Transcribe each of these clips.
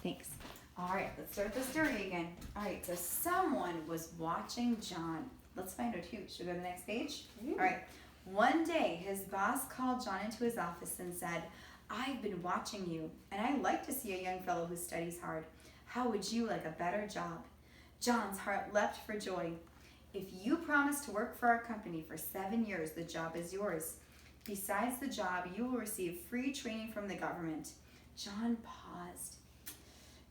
Thanks. All right, let's start the story again. All right, so someone was watching John. Let's find out who. Should we go to the next page? All right. One day, his boss called John into his office and said, "I've been watching you, and I like to see a young fellow who studies hard. How would you like a better job?" John's heart leapt for joy. "If you promise to work for our company for 7 years, the job is yours. Besides the job, you will receive free training from the government." John paused.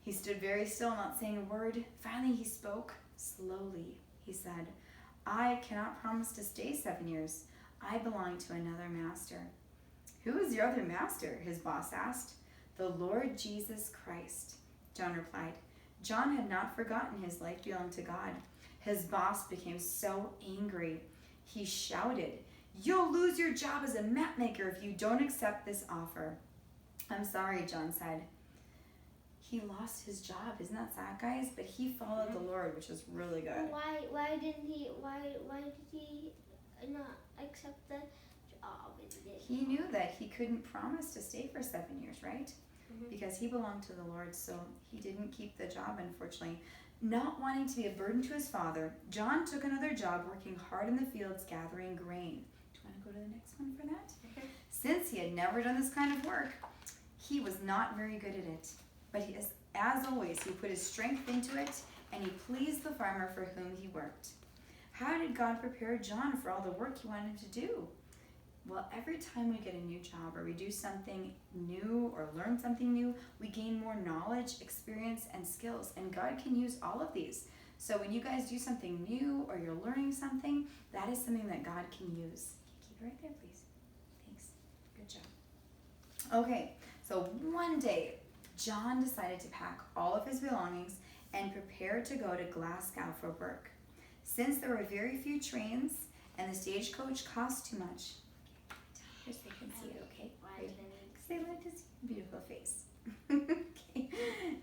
He stood very still, not saying a word. Finally, he spoke. Slowly, he said, "I cannot promise to stay 7 years. I belong to another master." "Who is your other master?" his boss asked. "The Lord Jesus Christ," John replied. John had not forgotten his life belonged to God. His boss became so angry. He shouted, "You'll lose your job as a map maker if you don't accept this offer." "I'm sorry," John said. He lost his job. Isn't that sad, guys? But he followed the Lord, which is really good. Why did he not accept the job? He knew that he couldn't promise to stay for 7 years, right? Because he belonged to the Lord, so he didn't keep the job, unfortunately. Not wanting to be a burden to his father, John took another job working hard in the fields gathering grain. Do you want to go to the next one for that? Since he had never done this kind of work, he was not very good at it. But as always, he put his strength into it, and he pleased the farmer for whom he worked. How did God prepare John for all the work he wanted him to do? Well, every time we get a new job or we do something new or learn something new, we gain more knowledge, experience, and skills. And God can use all of these. So when you guys do something new or you're learning something, that is something that God can use. Keep it right there, please. Thanks. Good job. Okay, so one day, John decided to pack all of his belongings and prepare to go to Glasgow for work. Since there were very few trains and the stagecoach cost too much, just so they can see it, okay? Because they like to see your beautiful face. Okay.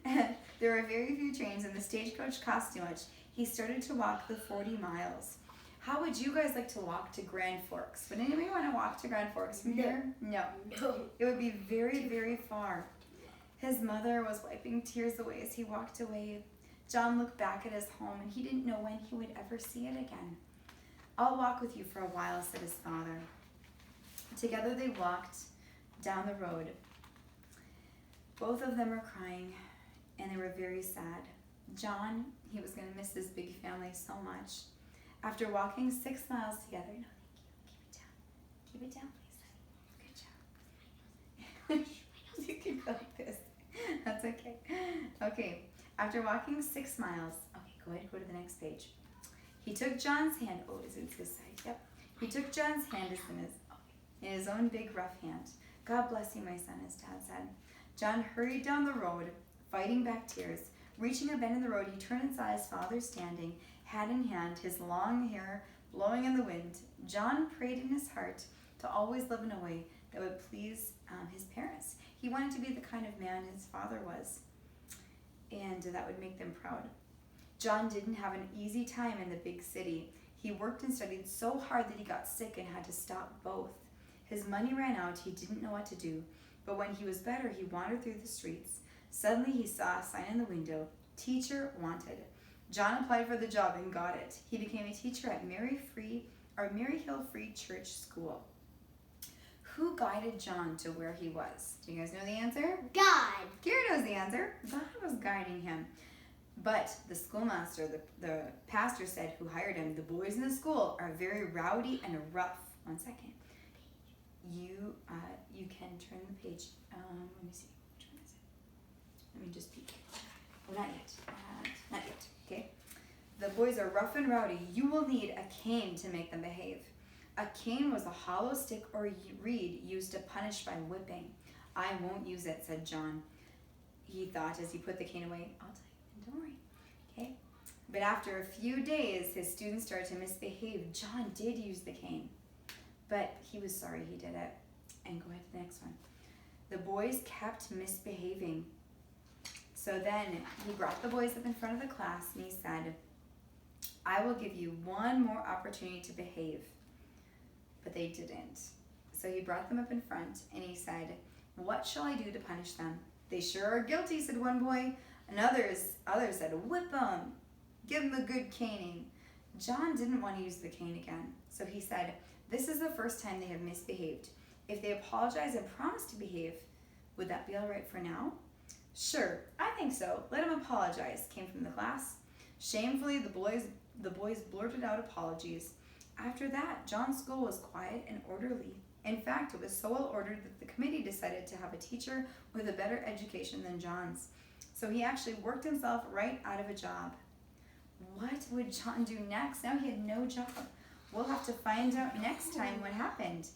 And there were very few trains and the stagecoach cost too much. He started to walk the 40 miles. How would you guys like to walk to Grand Forks? Would anybody want to walk to Grand Forks from here? No. It would be very, very far. His mother was wiping tears away as he walked away. John looked back at his home and he didn't know when he would ever see it again. "I'll walk with you for a while," said his father. Together they walked down the road. Both of them were crying and they were very sad. John, he was going to miss his big family so much. After walking 6 miles together, no, thank you. Keep it down, please. Good job. You can go like this. That's okay. Okay, after walking 6 miles, okay, go ahead, go to the next page. He took John's hand. Oh, is it this side? Yep. He took John's hand in his own big rough hand. "God bless you, my son," his dad said. John hurried down the road, fighting back tears. Reaching a bend in the road, he turned and saw his father standing, hat in hand, his long hair blowing in the wind. John prayed in his heart to always live in a way that would please his parents. He wanted to be the kind of man his father was, and that would make them proud. John didn't have an easy time in the big city. He worked and studied so hard that he got sick and had to stop both. His money ran out, he didn't know what to do, but when he was better, he wandered through the streets. Suddenly he saw a sign in the window, "Teacher wanted." John applied for the job and got it. He became a teacher at Mary Hill Free Church School. Who guided John to where he was? Do you guys know the answer? God. Kira knows the answer. God was guiding him. But the schoolmaster, the pastor said, who hired him, "The boys in the school are very rowdy and rough." 1 second. You can turn the page. Let me see. Which one is it? Let me just peek. Oh, not yet. Not yet. Okay. "The boys are rough and rowdy. You will need a cane to make them behave." A cane was a hollow stick or reed used to punish by whipping. "I won't use it," said John. He thought as he put the cane away. "I'll tell you, don't worry." Okay. But after a few days, his students started to misbehave. John did use the cane, but he was sorry he did it. And go ahead to the next one. The boys kept misbehaving. So then he brought the boys up in front of the class and he said, "I will give you one more opportunity to behave." But they didn't. So he brought them up in front and he said, "What shall I do to punish them?" They sure are guilty, said one boy. And others said, whip them, give them a good caning. John didn't want to use the cane again, so he said, this is the first time they have misbehaved. If they apologize and promise to behave, would that be all right for now? Sure, I think so. Let him apologize, came from the class. Shamefully, the boys blurted out apologies. After that, John's school was quiet and orderly. In fact, it was so well ordered that the committee decided to have a teacher with a better education than John's. So he actually worked himself right out of a job. What would John do next? Now he had no job. We'll have to find out next time what happened.